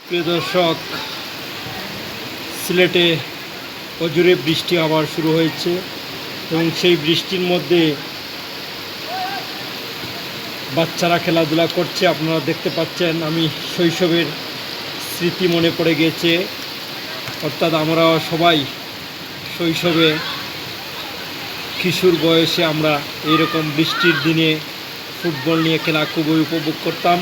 প্রিয় দর্শক, সিলেটে অজোরে বৃষ্টি আবার শুরু হয়েছে এবং সেই বৃষ্টির মধ্যে বাচ্চারা খেলাধুলা করছে। আপনারা দেখতে পাচ্ছেন, আমি শৈশবের স্মৃতি মনে পড়ে গেছে। অর্থাৎ আমরা সবাই শৈশবে কিশোর বয়সে আমরা এইরকম বৃষ্টির দিনে ফুটবল নিয়ে খেলা খুবই উপভোগ করতাম।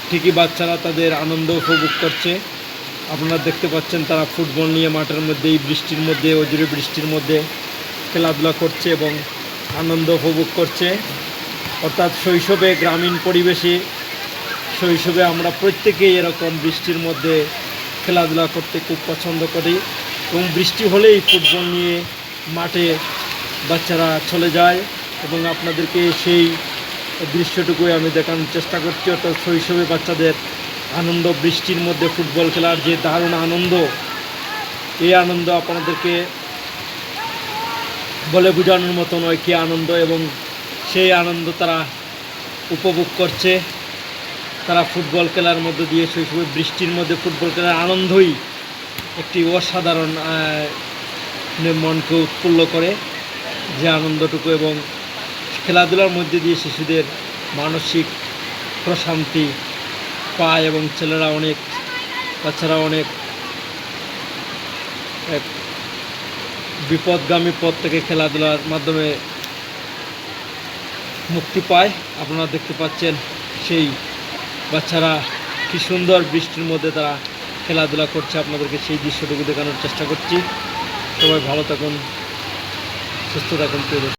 ঠিকই বাচ্চারা তাদের আনন্দ উপভোগ করছে। আপনারা দেখতে পাচ্ছেন তারা ফুটবল নিয়ে মাঠের মধ্যে এই বৃষ্টির মধ্যে, অজোরে বৃষ্টির মধ্যে খেলাধুলা করছে এবং আনন্দ উপভোগ করছে। অর্থাৎ শৈশবে গ্রামীণ পরিবেশে শৈশবে আমরা প্রত্যেকেই এরকম বৃষ্টির মধ্যে খেলাধুলা করতে খুব পছন্দ করি এবং বৃষ্টি হলেই ফুটবল নিয়ে মাঠে বাচ্চারা চলে যায় এবং আপনাদেরকে সেই দৃশ্যটুকুই আমি দেখানোর চেষ্টা করছি। অর্থাৎ শৈশবে বাচ্চাদের আনন্দ, বৃষ্টির মধ্যে ফুটবল খেলার যে দারুণ আনন্দ, এই আনন্দ আপনাদেরকে বলে বোঝানোর মতো নয় কী আনন্দ, এবং সেই আনন্দ তারা উপভোগ করছে। তারা ফুটবল খেলার মধ্যে দিয়ে শৈশবে বৃষ্টির মধ্যে ফুটবল খেলার আনন্দই একটি অসাধারণ, মনকে উৎফুল্ল করে যে আনন্দটুকু, এবং খেলাধুলার মধ্যে দিয়ে শিশুদের মানসিক প্রশান্তি পায় এবং বাচ্চারা অনেক বিপদগামী পথ থেকে খেলাধুলার মাধ্যমে মুক্তি পায়। আপনারা দেখতে পাচ্ছেন সেই বাচ্চারা কি সুন্দর বৃষ্টির মধ্যে তারা খেলাধুলা করছে। আপনাদেরকে সেই দৃশ্যটুকু দেখানোর চেষ্টা করছি। সবাই ভালো থাকুন, সুস্থ থাকুন।